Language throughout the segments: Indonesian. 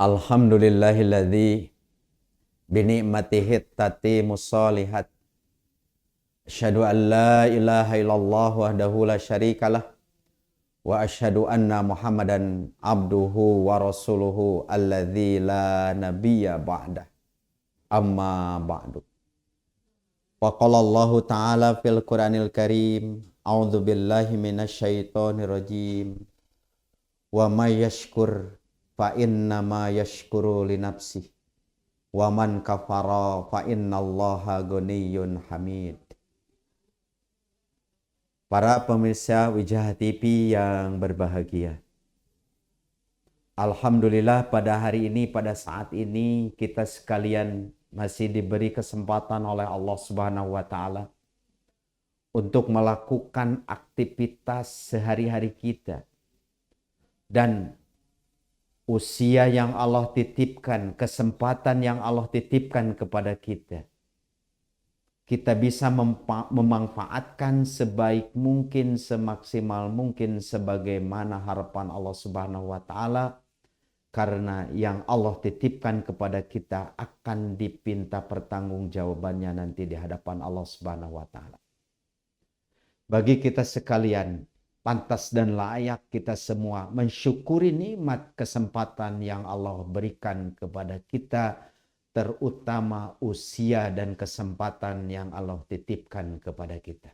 Alhamdulillahilladzi bini'matihi tatimmus shalihat. Asyhadu an la ilaha illallah wahdahu la syarikalah wa asyhadu anna Muhammadan abduhu wa rasuluhu alladzi la nabiyya ba'dah. Amma ba'du. Wa qala Allahu ta'ala fil Qur'anil Karim, a'udzu billahi minasyaitonir rajim. Wa may yashkur fa innama yashkuru li nafsihi wa man kafara fa innallaha ghaniyyun hamid. Para pemirsa Wijah TV yang berbahagia, alhamdulillah pada hari ini, pada saat ini kita sekalian masih diberi kesempatan oleh Allah Subhanahu wa taala untuk melakukan aktivitas sehari-hari kita. Dan usia yang Allah titipkan, kesempatan yang Allah titipkan kepada kita, kita bisa memanfaatkan sebaik mungkin, semaksimal mungkin, sebagaimana harapan Allah Subhanahu wa taala, karena yang Allah titipkan kepada kita akan dipinta pertanggungjawabannya nanti di hadapan Allah Subhanahu wa taala. Bagi kita sekalian, pantas dan layak kita semua mensyukuri nikmat kesempatan yang Allah berikan kepada kita, terutama usia dan kesempatan yang Allah titipkan kepada kita.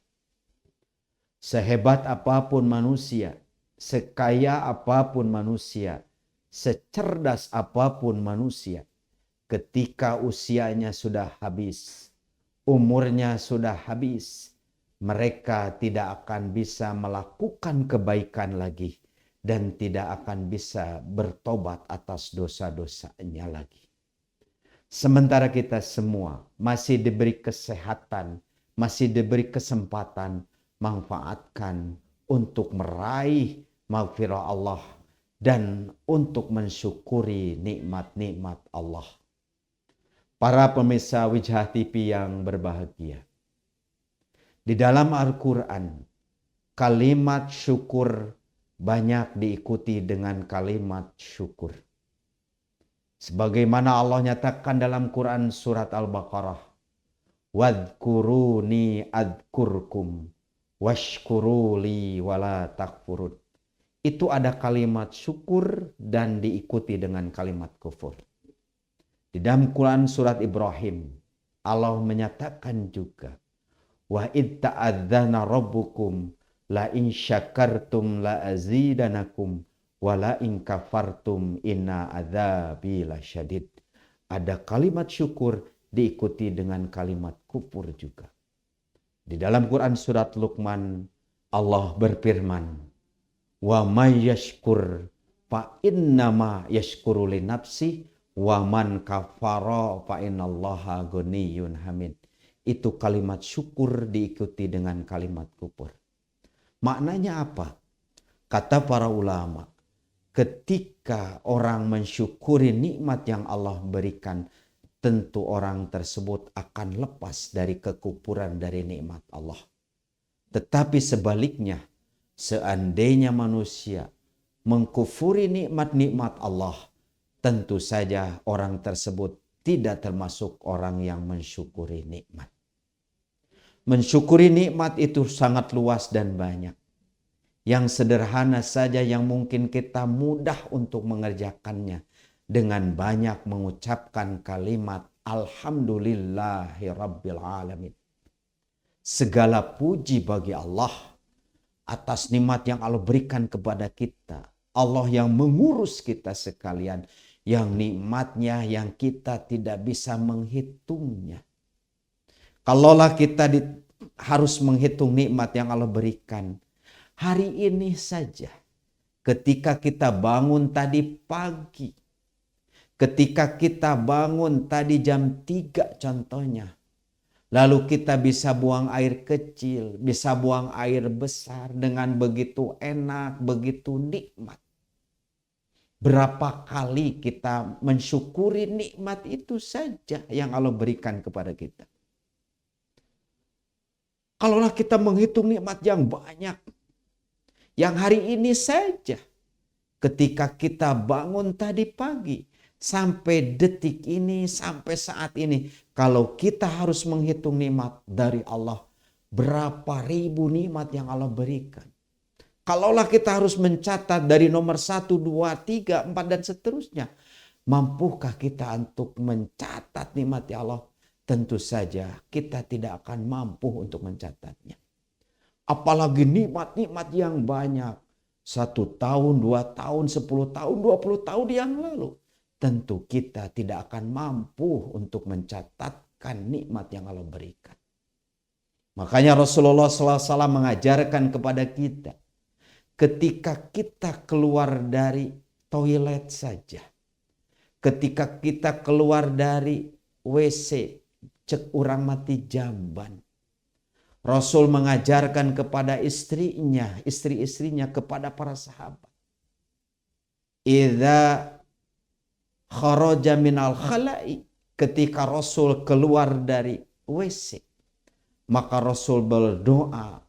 Sehebat apapun manusia, sekaya apapun manusia, secerdas apapun manusia, ketika usianya sudah habis, umurnya sudah habis, mereka tidak akan bisa melakukan kebaikan lagi dan tidak akan bisa bertobat atas dosa-dosanya lagi. Sementara kita semua masih diberi kesehatan, masih diberi kesempatan, manfaatkan untuk meraih maghfirah Allah dan untuk mensyukuri nikmat-nikmat Allah. Para pemirsa Wijah TV yang berbahagia, di dalam Al-Quran, kalimat syukur banyak diikuti dengan kalimat syukur. Sebagaimana Allah nyatakan dalam Quran surat Al-Baqarah, "Wadhkuruni adkurkum, washkuruli wala takfurun." Itu ada kalimat syukur dan diikuti dengan kalimat kufur. Di dalam Quran surat Ibrahim, Allah menyatakan juga, "Wa id ta'adzana rabbukum la in syakartum la azidanakum wa la in kafartum inna adzabi lasyadid." Ada kalimat syukur diikuti dengan kalimat kufur juga. Di dalam Quran surat Luqman, Allah berfirman, "Wa may yashkur fa innama yashkuru li nafsi wa man kafara fa innallaha ghaniyyun hamid." Itu kalimat syukur diikuti dengan kalimat kufur. Maknanya apa? Kata para ulama, ketika orang mensyukuri nikmat yang Allah berikan, tentu orang tersebut akan lepas dari kekufuran dari nikmat Allah. Tetapi sebaliknya, seandainya manusia mengkufuri nikmat-nikmat Allah, tentu saja orang tersebut tidak termasuk orang yang mensyukuri nikmat. Mensyukuri nikmat itu sangat luas dan banyak. Yang sederhana saja yang mungkin kita mudah untuk mengerjakannya dengan banyak mengucapkan kalimat Alhamdulillahirabbil alamin. Segala puji bagi Allah atas nikmat yang Allah berikan kepada kita. Allah yang mengurus kita sekalian, yang nikmatnya yang kita tidak bisa menghitungnya. Kalaulah kita harus menghitung nikmat yang Allah berikan, hari ini saja ketika kita bangun tadi pagi, ketika kita bangun tadi jam 3 contohnya, lalu kita bisa buang air kecil, bisa buang air besar dengan begitu enak, begitu nikmat. Berapa kali kita mensyukuri nikmat itu saja yang Allah berikan kepada kita. Kalaulah kita menghitung nikmat yang banyak, yang hari ini saja, ketika kita bangun tadi pagi, sampai detik ini, sampai saat ini, kalau kita harus menghitung nikmat dari Allah, berapa ribu nikmat yang Allah berikan. Kalaulah kita harus mencatat dari nomor 1, 2, 3, 4 dan seterusnya. Mampukah kita untuk mencatat nikmat Allah? Tentu saja kita tidak akan mampu untuk mencatatnya. Apalagi nikmat-nikmat yang banyak. 1 tahun, 2 tahun, 10 tahun, 20 tahun yang lalu. Tentu kita tidak akan mampu untuk mencatatkan nikmat yang Allah berikan. Makanya Rasulullah SAW mengajarkan kepada kita. Ketika kita keluar dari toilet saja. Ketika kita keluar dari WC, cek urang mati jamban. Rasul mengajarkan kepada istrinya, istri-istrinya, kepada para sahabat. Idza kharaja minal khala'i, ketika Rasul keluar dari WC, maka Rasul berdoa,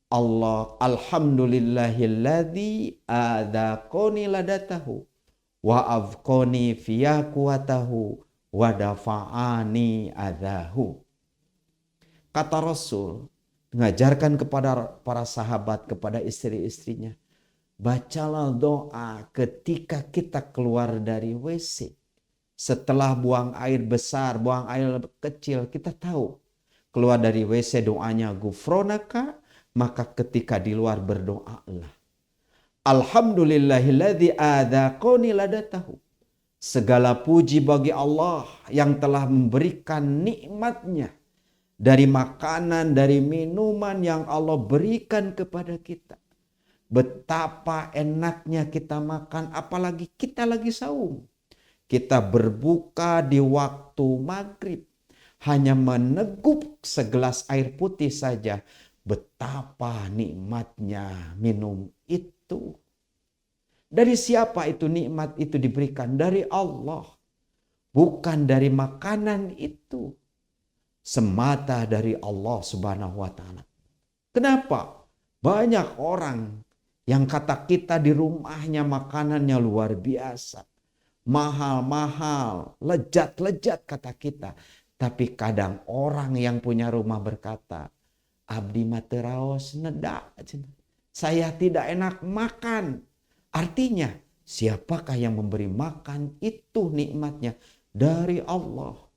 Allah, alhamdulillahilladzi adzaqani ladatahu wa afqani fiyakuatahu wa dafa'ani adahu. Kata Rasul, mengajarkan kepada para sahabat, kepada istri-istrinya, bacalah doa ketika kita keluar dari WC. Setelah buang air besar, buang air kecil, kita tahu keluar dari WC doanya gufronaka, maka ketika di luar berdoalah. Alhamdulillahilladzi adzaqani ladatahu. Segala puji bagi Allah yang telah memberikan nikmatnya dari makanan, dari minuman yang Allah berikan kepada kita. Betapa enaknya kita makan, apalagi kita lagi saum. Kita berbuka di waktu maghrib, hanya meneguk segelas air putih saja. Betapa nikmatnya minum itu. Dari siapa itu nikmat itu diberikan? Dari Allah. Bukan dari makanan itu. Semata dari Allah Subhanahu wa ta'ala. Kenapa? Banyak orang yang kata kita di rumahnya makanannya luar biasa. Mahal-mahal, lezat-lezat kata kita. Tapi kadang orang yang punya rumah berkata, abdi materaos nedak. Saya tidak enak makan. Artinya, siapakah yang memberi makan? Itu nikmatnya dari Allah.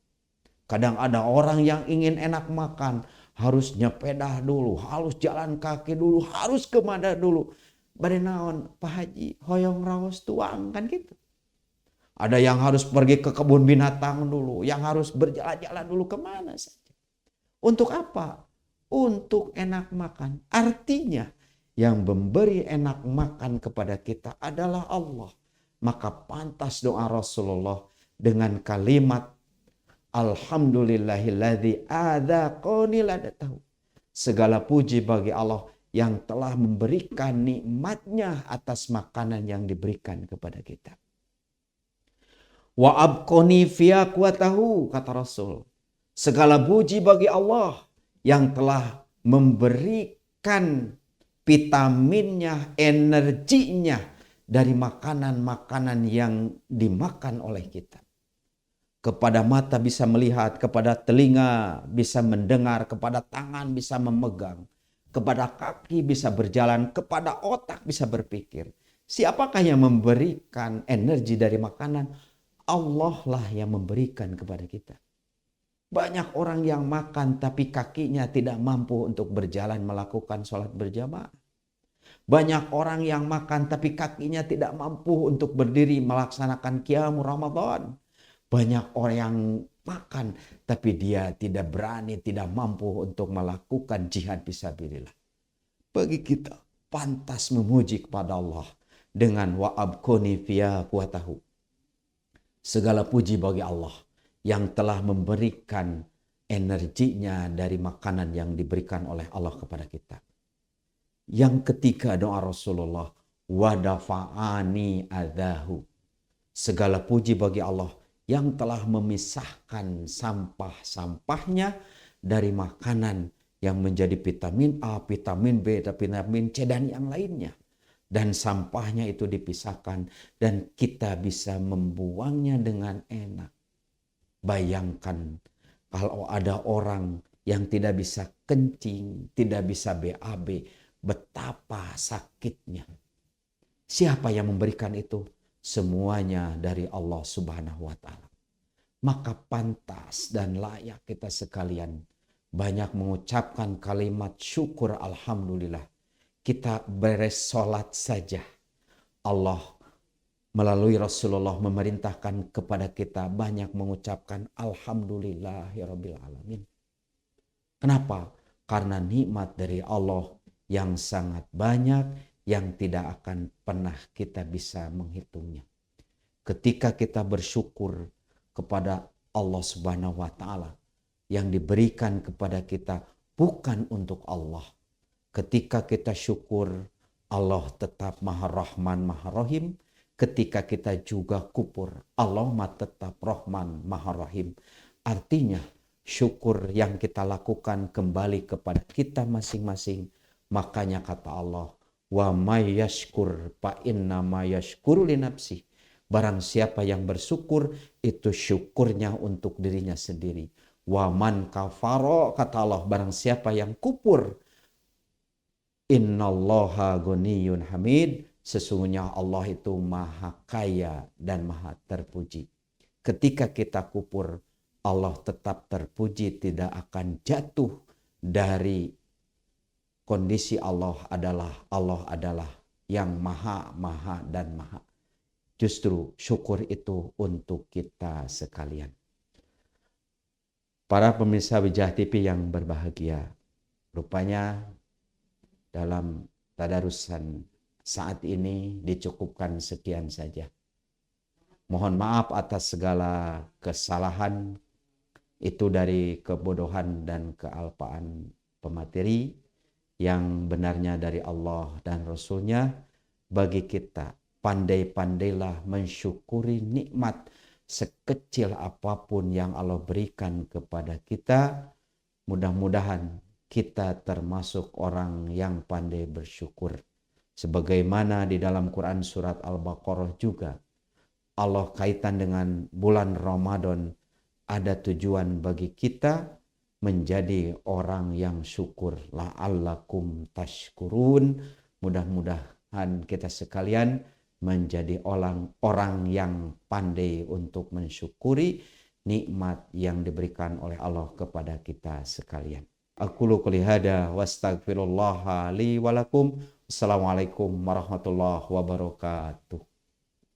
Kadang ada orang yang ingin enak makan, harus nyepedah dulu, harus jalan kaki dulu, harus kemana dulu. Barenaon, Pak Haji, hoyong raos tuang, kan gitu. Ada yang harus pergi ke kebun binatang dulu, yang harus berjalan-jalan dulu kemana saja. Untuk apa? Untuk enak makan. Artinya yang memberi enak makan kepada kita adalah Allah. Maka pantas doa Rasulullah dengan kalimat alhamdulillahilladzi adzaqani ladatahu. Segala puji bagi Allah yang telah memberikan nikmatnya atas makanan yang diberikan kepada kita. Wa abqani fiyakuatahu, kata Rasul. Segala puji bagi Allah yang telah memberikan vitaminnya, energinya dari makanan-makanan yang dimakan oleh kita. Kepada mata bisa melihat, kepada telinga bisa mendengar, kepada tangan bisa memegang, kepada kaki bisa berjalan, kepada otak bisa berpikir. Siapakah yang memberikan energi dari makanan? Allah lah yang memberikan kepada kita. Banyak orang yang makan tapi kakinya tidak mampu untuk berjalan melakukan sholat berjamaah. Banyak orang yang makan tapi kakinya tidak mampu untuk berdiri melaksanakan qiyamul Ramadan. Banyak orang yang makan tapi dia tidak berani, tidak mampu untuk melakukan jihad fisabilillah. Bagi kita pantas memuji kepada Allah dengan wa abqani fiyakuatahu. Segala puji bagi Allah yang telah memberikan energinya dari makanan yang diberikan oleh Allah kepada kita. Yang ketiga doa Rasulullah, wadafa'ani adahu. Segala puji bagi Allah yang telah memisahkan sampah-sampahnya dari makanan yang menjadi vitamin A, vitamin B, vitamin C dan yang lainnya. dan sampahnya itu dipisahkan dan kita bisa membuangnya dengan enak. Bayangkan kalau ada orang yang tidak bisa kencing, tidak bisa BAB, betapa sakitnya. Siapa yang memberikan itu? Semuanya dari Allah Subhanahu wa Ta'ala. Maka pantas dan layak kita sekalian banyak mengucapkan kalimat syukur alhamdulillah. Kita beres sholat saja, Allah melalui Rasulullah memerintahkan kepada kita banyak mengucapkan alhamdulillahirabbil alamin. Kenapa? Karena nikmat dari Allah yang sangat banyak yang tidak akan pernah kita bisa menghitungnya. Ketika kita bersyukur kepada Allah Subhanahu wa Ta'ala yang diberikan kepada kita bukan untuk Allah. Ketika kita syukur, Allah tetap Maha Rahman, Maha Rahim. Ketika kita juga kufur, Allah tetap Rahman, Maha Rahim. Artinya, syukur yang kita lakukan kembali kepada kita masing-masing. Makanya kata Allah, wa may yashkur fa inna ma yashkuru li nafsi. Barang siapa yang bersyukur, itu syukurnya untuk dirinya sendiri. Wa man kafaro, kata Allah, barang siapa yang kufur, innallaha ghaniyun hamid, sesungguhnya Allah itu maha kaya dan maha terpuji. Ketika kita kufur, Allah tetap terpuji, tidak akan jatuh dari kondisi Allah adalah yang maha dan maha. Justru syukur itu untuk kita sekalian. Para pemirsa Wijah TV yang berbahagia, rupanya dalam tadarusan saat ini dicukupkan sekian saja. Mohon maaf atas segala kesalahan, itu dari kebodohan dan kealpaan pemateri. Yang benarnya dari Allah dan Rasulnya. Bagi kita, pandai-pandailah mensyukuri nikmat sekecil apapun yang Allah berikan kepada kita. Mudah-mudahan kita termasuk orang yang pandai bersyukur. Sebagaimana di dalam Quran surat Al-Baqarah juga, Allah kaitan dengan bulan Ramadan, ada tujuan bagi kita menjadi orang yang syukur. La'allakum tashkurun. Mudah-mudahan kita sekalian menjadi orang yang pandai untuk mensyukuri nikmat yang diberikan oleh Allah kepada kita sekalian. Aqulu qouli hadza wa astaghfirullaha li wa lakum. Assalamualaikum warahmatullahi wabarakatuh.